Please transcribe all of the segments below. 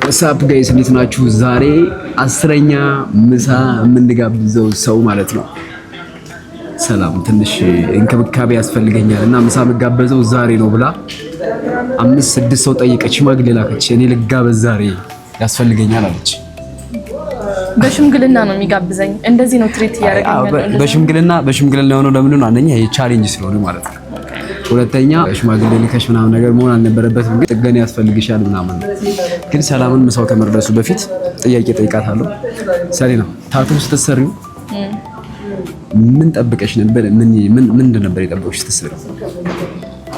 ወሳፕ ጋይስ እንዴት ናችሁ? ዛሬ 10ኛ ምሳ የምንጋብዘው ሰው ማለት ነው። ሰላም ትንሽ እንክብካቤ ያስፈልገኛል እና ምሳ መጋበዘው ዛሬ ነው ብላ 5-6 ሰው ጠይቀች፣ ሽማግሌ ላከች። እኔ ልጋበዝ ዛሬ ያስፈልገኛል አለች። በሽምግልና ነው የሚጋብዘኝ። እንደዚህ ነው ትሪት ያደርገኛል። በሽምግልና የሆነው ለምን ነው? አንደኛ ይሄ ቻሌንጅ ስለሆነ ማለት ነው። ሁለተኛ ሽማግሌ ልከሽ ምናምን ነገር መሆን አልነበረበትም። ግን ጥገና ያስፈልግሻል ምናምን ነው። ግን ሰላምን ምሳው ከመድረሱ በፊት ጥያቄ ጠይቃታለሁ። ሰሊና ታቱ ስትሰሪው ምን ጠብቀሽ ነበር? ምን ነበር የጠበቅሽ ስትሰሪው?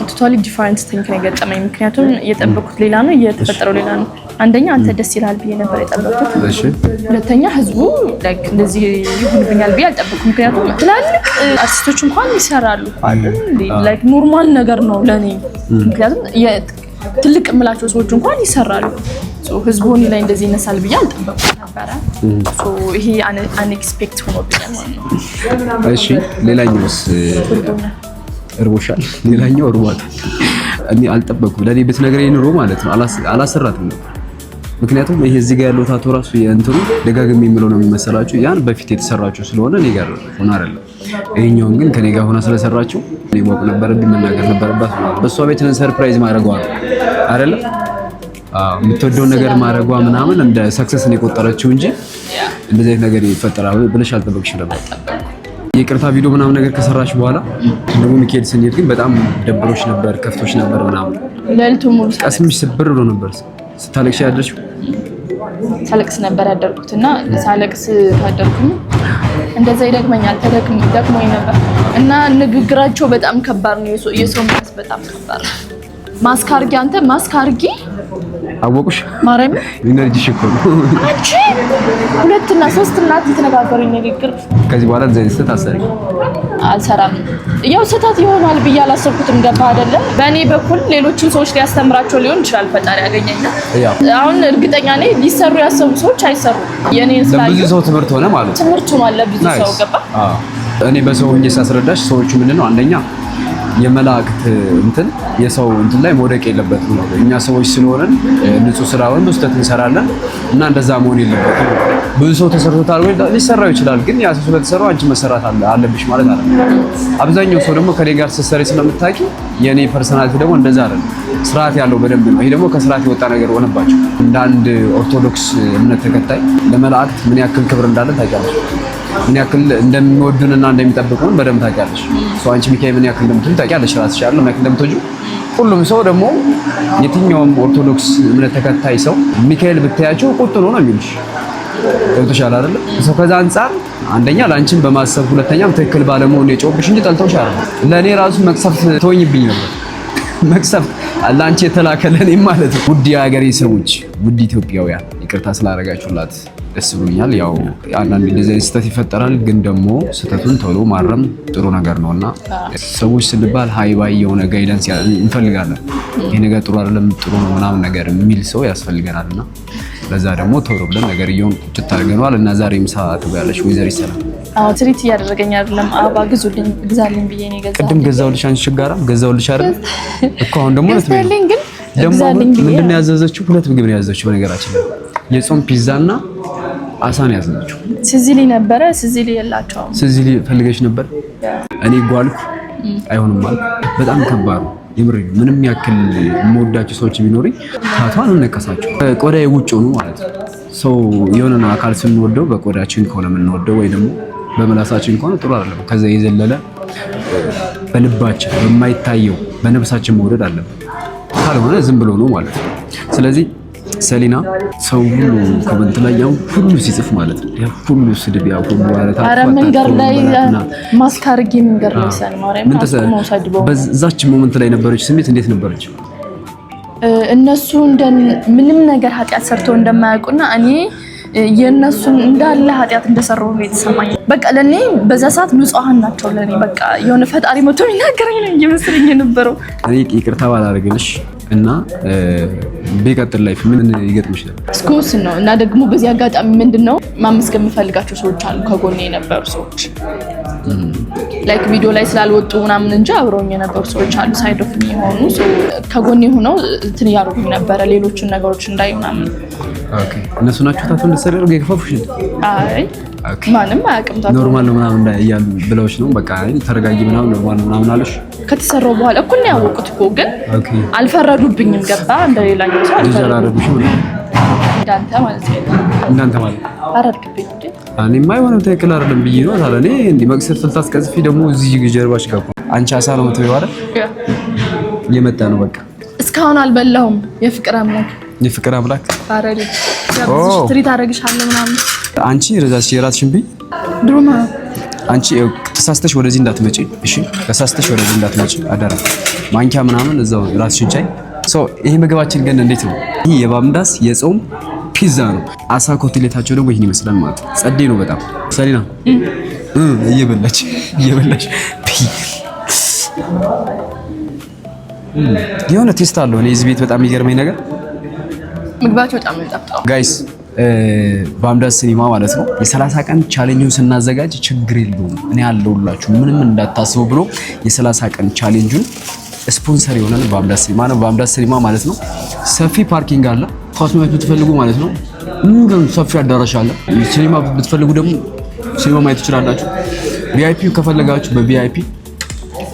ቶታሊ ዲፈረንት ቲንክ ነው የገጠመኝ። ምክንያቱም የጠበቁት ሌላ ነው፣ እየተፈጠረው ሌላ ነው። አንደኛ አንተ ደስ ይላል ብዬ ነበር የጠበቁት። እሺ። ሁለተኛ ህዝቡ ላይክ እንደዚህ ይሁንብኛል ብዬ አልጠበኩም። ምክንያቱም ትላልቅ አርቲስቶች እንኳን ይሰራሉ አይደል? ላይክ ኖርማል ነገር ነው ለኔ። ምክንያቱም ትልቅ የምላቸው ሰዎች እንኳን ይሰራሉ። ህዝቡ ላይ እንደዚህ ይነሳል ብዬ አልጠበኩም ነበረ። ይሄ አንኤክስፔክት ሆኖብኛል ማለት ነው። እሺ። ሌላኛውስ እርቦሻል? ሌላኛው እርቧታል። እኔ አልጠበኩም። ለኔ ብትነግረኝ ኑሮ ማለት ነው አላሰራትም ነበር። ምክንያቱም ይሄ እዚህ ጋር ያለው ታቶ ራሱ የእንትኑ ደጋግሜ የሚለው ነው የሚመስላችሁ። ያን በፊት የተሰራችሁ ስለሆነ እኔ ጋር ሆነ አይደለም። ይሄኛውን ግን ከኔ ጋር ሆና ስለሰራችሁ እኔ ማወቅ ነበረብኝ፣ መናገር ነበረባት ማለት። በሷ ቤት ሰርፕራይዝ ማድረጓ ነው አይደለም? የምትወደውን ነገር ማድረጓ ምናምን እንደ ሰክሰስ ነው የቆጠረችው እንጂ እንደዚህ አይነት ነገር ይፈጠራል ብለሽ አልጠበቅሽም ነበር። የቅርታ ቪዲዮ ምናምን ነገር ከሰራሽ በኋላ ደግሞ ሚካኤል ስንሄድ ግን በጣም ደብሮሽ ነበር፣ ከፍቶሽ ነበር ምናምን። ለልቱ ሙሉ ቀስምሽ ስብር ብሎ ነበር። ስታለቅሽ ያደርሽው? ሳለቅስ ነበር ያደርኩትና ሳለቅስ ካደርኩኝ እንደዛ ይደግመኛል። ደክሞኝ ነበር እና ንግግራቸው በጣም ከባድ ነው። የሰው መልስ በጣም ከባድ ነው። ማስካርጊ አንተ ማስካርጊ አወቁሽ ማረም ኢነርጂሽ እኮ ነው። አንቺ 2 እና 3 እናት የተነጋገሩኝ ንግግር ከዚህ በኋላ እንደዚህ ስህተት አሰሪ አልሰራም። ያው ስህተት ይሆናል ብዬ አላሰብኩትም። ገባ አይደለ? በእኔ በኩል ሌሎችን ሰዎች ሊያስተምራቸው ሊሆን ይችላል። ፈጣሪ ያገኘኛል። አሁን እርግጠኛ ነኝ ሊሰሩ ያሰቡ ሰዎች አይሰሩ። የኔን ስላዩ ለብዙ ሰው ትምህርት ሆነ ማለት ትምህርት ሆኗል ለብዙ ሰው። ገባ? እኔ በሰው ሆኜ ሳስረዳሽ ሰዎቹ ምንድነው አንደኛ የመላእክት እንትን የሰው እንትን ላይ መውደቅ የለበትም ነው። እኛ ሰዎች ስለሆነን ንጹህ ስራውን መስጠት እንሰራለን እና እንደዛ መሆን የለበትም። ብዙ ሰው ተሰርቶታል ወይ ሊሰራው ይችላል፣ ግን ያ ሰው ስለተሰራው አንቺ መሰራት አለብሽ ማለት አይደለም። አብዛኛው ሰው ደግሞ ከኔ ጋር ስትሰሪ ስለምታውቂ የኔ ፐርሰናሊቲ ደግሞ እንደዛ አይደለም። ስርዓት ያለው በደንብ ነው። ይሄ ደግሞ ከስርዓት የወጣ ነገር ሆነባቸው። እንደ አንድ ኦርቶዶክስ እምነት ተከታይ ለመላእክት ምን ያክል ክብር እንዳለ ታውቂያለሽ። ምን ያክል እንደሚወዱንና እንደሚጠብቁን በደንብ ታውቂያለሽ። አንቺ ሚካኤል ምን ያክል እንደምትወጂው ታውቂያለሽ። ራስሽ ያለው ምን ያክል እንደምትወጂው ሁሉም ሰው ደግሞ የትኛውም ኦርቶዶክስ እምነት ተከታይ ሰው ሚካኤል ብታያቸው ቁጡ ነው የሚልሽ። ገብቶሻል አይደል? ሰው ከዛ አንፃር አንደኛ ላንቺን በማሰብ ሁለተኛም ትክክል ባለመሆን የጮህብሽ እንጂ ጠልተውሽ አይደል። ለኔ ራሱ መቅሰፍት ተወኝብኝ ነበር። መቅሰፍት ላንቺ የተላከለኔ ማለት ነው። ውድ የሀገሬ ሰዎች፣ ውድ ኢትዮጵያውያን ይቅርታ ስላደረጋችሁላት ደስ ብሎኛል። ያው አንዳንድ እንደዚህ ስህተት ይፈጠራል፣ ግን ደግሞ ስህተቱን ቶሎ ማረም ጥሩ ነገር ነውና ሰዎች ስንባል ሃይ ባይ የሆነ ጋይዳንስ እንፈልጋለን። ይሄ ነገር ጥሩ አይደለም ጥሩ ነው ምናምን ነገር የሚል ሰው ያስፈልገናልና ለዛ ደግሞ ቶሎ ብለን ነገር ይሁን ቁጭት አድርገናል እና ዛሬ ምሳ ትበያለሽ ወይዘር ይሰላል። ትሪት እያደረገኝ አይደለም። አበባ ግዛልኝ ብዬ ነው የገዛሁት። ቅድም ገዛሁልሽ፣ አንቺ ችጋራም ገዛሁልሽ አይደል እኮ። አሁን ደግሞ ገዛልኝ፣ ግን ግዛልኝ ብዬ ምንድን ነው ያዘዘችው? 2 ምግብ ነው ያዘዘችው በነገራችን ላይ የጾም ፒዛና አሳን ያዘዘችው። ስዚሊ ነበረ፣ ስዚሊ የላቸውም። ስዚሊ ፈልገሽ ነበር? እኔ ጓልኩ አይሆንም ማለት በጣም ከባድ ነው። የምር ምንም ያክል የምወዳቸው ሰዎች ቢኖርኝ ታቷን እንነቀሳቸው። ቆዳዬ ውጭ ነው ማለት ነው። ሰው የሆነን አካል ስንወደው በቆዳችን ከሆነ የምንወደው ወይ ደግሞ በመላሳችን ከሆነ ጥሩ አይደለም። ከዛ የዘለለ በልባችን በማይታየው በነፍሳችን መውደድ አለብን። ካልሆነ ዝም ብሎ ነው ማለት ነው። ስለዚህ ሰሊና ሰው ሁሉ ኮመንት ላይ ያው ሁሉ ሲጽፍ ማለት ነው ያ ሁሉ ስድብ ያው ሁሉ ማለት አረ መንገር ላይ ማስካርጌ መንገር ላይ ሰልማሪያም አስቆመው በዛች ሞመንት ላይ ነበረች ስሜት እንዴት ነበረች? እነሱ ምንም ነገር ኃጢያት ሰርተው እንደማያውቁና እኔ የነሱን እንዳለ ኃጢያት እንደሰራው ነው የተሰማኝ። በቃ ለኔ በዛ ሰዓት ንጹሃን ናቸው። ለኔ በቃ የሆነ ፈጣሪ መቶ ይናገረኝ ነው እየመሰለኝ የነበረው። እኔ ይቅርታ ባላደርግልሽ እና በቀጥል ላይፍ ምን ይገጥምሽ ነበር? ስኮስ ነው እና ደግሞ በዚህ አጋጣሚ ምንድነው ማመስገን የምፈልጋቸው ሰዎች አሉ ከጎኔ የነበሩ ሰዎች ላይክ ቪዲዮ ላይ ስላልወጡ ምናምን እንጂ አብረውኝ የነበሩ ሰዎች አሉ ሳይድ ኦፍ ሚ ሆኑ ከጎኔ ሆነው እንትን ያደርጉኝ ነበረ ሌሎችን ነገሮች እንዳይ ምናምን። ኦኬ እነሱ ናቸው ታቱ እንደሰረሩ የከፋፉሽ? አይ ማንም አያውቅም ታቱ ኖርማል ነው ምናምን እንዳያሉ ብለውሽ ነው በቃ ተረጋጊ ምናምን ኖርማል ምናምን አለሽ? ከተሰራው በኋላ እኮ ነው ያወቁት እኮ ግን አልፈረዱብኝም። ገባ እንደሌላኛው ሰው አልፈረዱብኝም። እንዳንተ ማለት ነው እንዳንተ ማለት አረድክብኝ እንዴ? እኔማ የሆነም ትክክል አይደለም ብዬ ነው ታዲያ እኔ እንዲህ መቅሰፍ ልታስቀዝፊ ደግሞ እዚህ ጀርባሽ ገባ። አንቺ አሳ ነው የምትበይው አይደል? እየመጣ ነው በቃ እስካሁን አልበላሁም። የፍቅር አምላክ የፍቅር አምላክ አረድ ትሪት አደረግሻለሁ ምናምን አንቺ ረዛሽ የራስሽን ብይ ድሮማ አንቺ ተሳስተሽ ወደዚህ እንዳትመጪ እሺ? ተሳስተሽ ወደዚህ እንዳትመጪ አደራ። ማንኪያ ምናምን እዛው ራስሽን ቻይ። ይሄ ምግባችን ግን እንዴት ነው? ይሄ የባምዳስ የጾም ፒዛ ነው። አሳ ኮትሌታቸው ደግሞ ይሄን ይመስላል ማለት ነው። ጸዴ ነው በጣም ሰሊና እየበላች የሆነ ቴስት አለው። እኔ እዚህ ቤት በጣም የሚገርመኝ ነገር ምግባቸው በጣም ይጣፍጣል ጋይስ። ባምዳስ ሲኒማ ማለት ነው የ30 ቀን ቻሌንጁን ስናዘጋጅ ችግር የለውም እኔ ያለሁላችሁ ምንም እንዳታስቡ ብሎ የ30 ቀን ቻሌንጁን ስፖንሰር የሆነን ባምዳስ ሲኒማ ነው። ባምዳስ ሲኒማ ማለት ነው ሰፊ ፓርኪንግ አለ። ኳስ ማየት ብትፈልጉ ማለት ነው ምንም ሰፊ አዳራሽ አለ። ሲኒማ ብትፈልጉ ደግሞ ሲኒማ ማየት ትችላላችሁ። ቪአይፒ ከፈለጋችሁ በቪአይፒ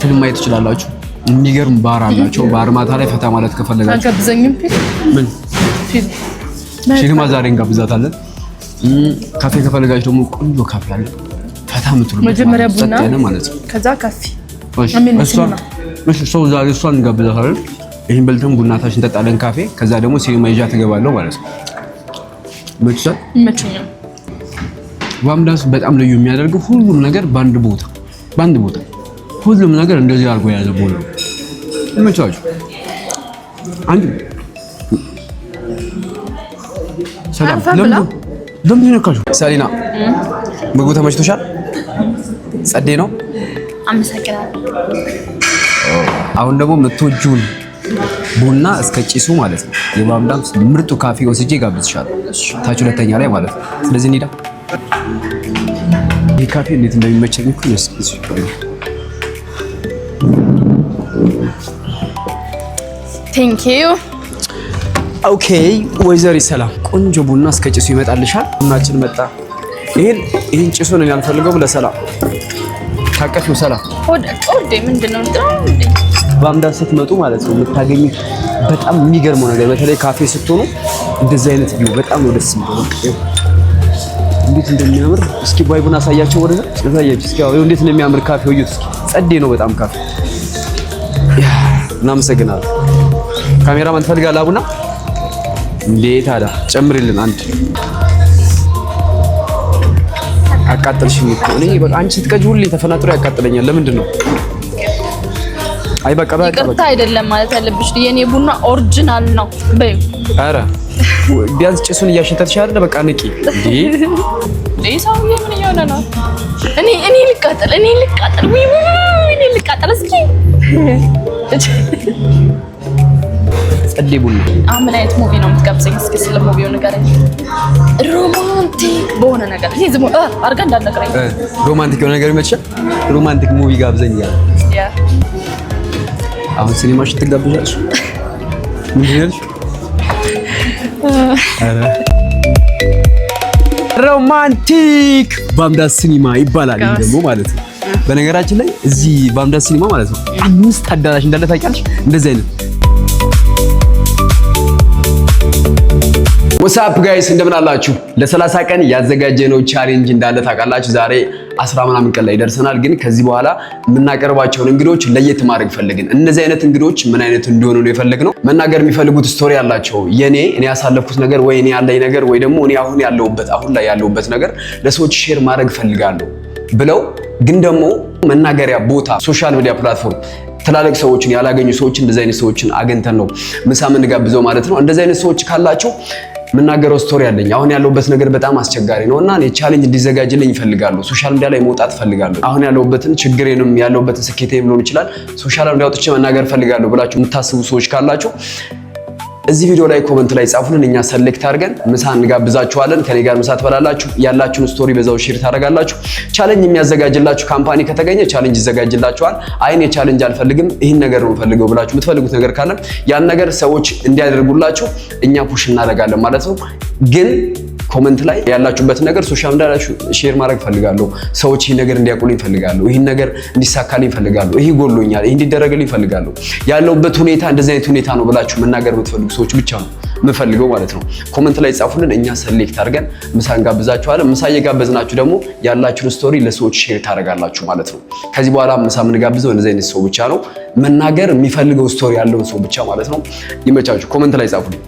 ፊልም ማየት ትችላላችሁ። የሚገርም ባር አላቸው። ባር ማታ ላይ ፈታ ማለት ከፈለጋችሁ አጋብዘኝም ምን ፊልም ዛሬ እንጋብዛታለን። ካፌ ከፈለጋችሁ ደግሞ ቆንጆ ካፌ አለ። ፈታ የምትሉበት መጀመሪያ ቡና ማለት ነው ከዛ ካፌ ሰው ዛሬ እሷን እንጋብዛታለን። ይሄን በልተን ቡናታችን እንጠጣለን ካፌ። ከዛ ደግሞ ሲኒማ ይዣ ትገባለሁ ማለት ነው። ይመችኛል። ባምዳስ በጣም ልዩ የሚያደርገው ሁሉም ነገር በአንድ ቦታ ሁሉም ነገር እንደዚህ አድርጎ የያዘ ቦታ ነው። ይመቻችሁ። አንድ ሰላም ለምን ነካችሁ? ሰሊና ምግቡ ተመችቶሻል? ጸዴ ነው። አመሰግናለሁ። አሁን ደግሞ የምትወጂውን ቡና እስከ ጭሱ ማለት ነው የባምዳስ ምርጡ ካፌ ወስጄ ጋብዝሻለሁ። ታች ሁለተኛ ላይ ማለት ነው። ስለዚህ እንሂዳ። ይሄ ካፌ እንዴት እንደሚመቸኝ እኮ ቴንክ ዩ። ኦኬ ወይዘሪ ሰላም ቆንጆ ቡና እስከ ጭሱ ይመጣልሻል። ቡናችን መጣ። ይሄን ጭሱን እኔ አልፈልገውም። ለሰላም ታቀፊው ሰላም ወደ ምንድነው ባምዳስ ስትመጡ ማለት ነው የምታገኙት በጣም የሚገርመው ነገር በተለይ ካፌ ስትሆኑ እንደዚህ አይነት ቪው በጣም ነው ደስ የሚለው። እንዴት እንደሚያምር እስኪ ባይቡን አሳያቸው ወደዛ አሳያችሁ እስኪ አዎ እንዴት እንደሚያምር ካፌ ወዩት እስኪ ጸዴ ነው በጣም ካፌ። እናመሰግናለን። ካሜራማን ትፈልጋለህ ቡና? እንዴት አዳ ጨምሪልን አንድ አቃጥልሽኝ እኮ እኔ በቃ አንቺ ስትቀጂ ሁሌ ተፈናጥሮ ያቃጥለኛል። ለምንድን ነው? አይ በቃ ይቅርታ አይደለም ማለት ያለብሽ የኔ ቡና ኦሪጂናል ነው በይ። ኧረ ቢያንስ ጭሱን እያሸተትሽ አይደለ? በቃ ንቂ እንዴ ሰውዬ ምን እየሆነ ነው? እኔ ልቃጠል እስኪ ጸዴ ቡና። ምን አይነት ሙቪ ነው የምትጋብዘኝ? እስኪ ስለ ሙቪው ንገረኝ። ሮማንቲክ በሆነ ነገር እዚህ ዝም አድርጋ እንዳትነግረኝ። ሮማንቲክ የሆነ ነገር ይመችሻል? ሮማንቲክ ሙቪ ጋብዘኝ ያ አሁን ሲኒማ ትጋብዣለሽ? ምንድን ነው ያልሽ? ሮማንቲክ ባምዳስ ሲኒማ ይባላል ደግሞ ማለት ነው። በነገራችን ላይ እዚህ ባምዳስ ሲኒማ ማለት ነው 5 አዳራሽ እንዳለ ታውቂያለሽ? እንደዚህ አይነት ወሳፕ ጋይስ እንደምን አላችሁ? ለ30 ቀን ያዘጋጀነው ቻሌንጅ እንዳለ ታውቃላችሁ። ዛሬ 10 ምናምን ቀን ላይ ደርሰናል። ግን ከዚህ በኋላ የምናቀርባቸውን እንግዶች ለየት ማድረግ ፈልግን። እነዚህ አይነት እንግዶች ምን አይነት እንደሆኑ ነው የፈለግነው። መናገር የሚፈልጉት ስቶሪ ያላቸው እኔ ያሳለፍኩት ነገር ወይ እኔ ያለኝ ነገር ወይ ደግሞ እኔ አሁን ላይ ያለሁበት ነገር ለሰዎች ሼር ማድረግ ፈልጋለሁ ብለው ግን ደግሞ መናገሪያ ቦታ ሶሻል ሚዲያ ፕላትፎርም ትላልቅ ሰዎችን ያላገኙ ሰዎች እንደዚህ አይነት ሰዎችን አገንተን ነው ምሳ የምንጋብዘው ማለት ነው። እንደዚህ አይነት ሰዎች ካላችሁ የምናገረው ስቶሪ አለኝ። አሁን ያለሁበት ነገር በጣም አስቸጋሪ ነውና እኔ ቻሌንጅ እንዲዘጋጅልኝ እፈልጋለሁ። ሶሻል ሚዲያ ላይ መውጣት እፈልጋለሁ። አሁን ያለሁበትን ችግሬንም ያለሁበትን ስኬቴንም ሊሆን ይችላል ሶሻል ሚዲያ ወጥቼ መናገር እፈልጋለሁ ብላችሁ የምታስቡ ሰዎች ካላችሁ እዚህ ቪዲዮ ላይ ኮሜንት ላይ ጻፉልን። እኛ ሰሌክት አድርገን ምሳ እንጋብዛችኋለን። ከኔ ጋር ምሳ ትበላላችሁ። ያላችሁን ስቶሪ በዛው ሼር ታደርጋላችሁ። ቻሌንጅ የሚያዘጋጅላችሁ ካምፓኒ ከተገኘ ቻሌንጅ ይዘጋጅላችኋል። አይኔ ቻሌንጅ አልፈልግም ይህን ነገር ነው ፈልገው ብላችሁ የምትፈልጉት ነገር ካለ ያን ነገር ሰዎች እንዲያደርጉላችሁ እኛ ፑሽ እናደርጋለን ማለት ነው። ግን ኮሜንት ላይ ያላችሁበት ነገር ሶሻል ሚዲያ ላይ ሼር ማድረግ ፈልጋለሁ። ሰዎች ይሄን ነገር እንዲያውቁልኝ ፈልጋለሁ። ይሄን ነገር እንዲሳካልኝ ፈልጋለሁ። ይሄ ጎሎኛል፣ ይሄ እንዲደረግልኝ ፈልጋለሁ። ያለውበት ሁኔታ እንደዚህ አይነት ሁኔታ ነው ብላችሁ መናገር የምትፈልጉ ሰዎች ብቻ ነው የምፈልገው ማለት ነው። ኮሜንት ላይ ጻፉልን። እኛ ሰሌክት አድርገን ምሳ እንጋብዛችኋለን። ምሳ እየጋበዝናችሁ ደግሞ ያላችሁን ስቶሪ ለሰዎች ሼር ታደርጋላችሁ ማለት ነው። ከዚህ በኋላ ምሳ የምንጋብዘው እንደዚህ አይነት ሰው ብቻ ነው፣ መናገር የሚፈልገው ስቶሪ ያለውን ሰው ብቻ ማለት ነው። ይመቻችሁ። ኮሜንት ላይ ጻፉልን።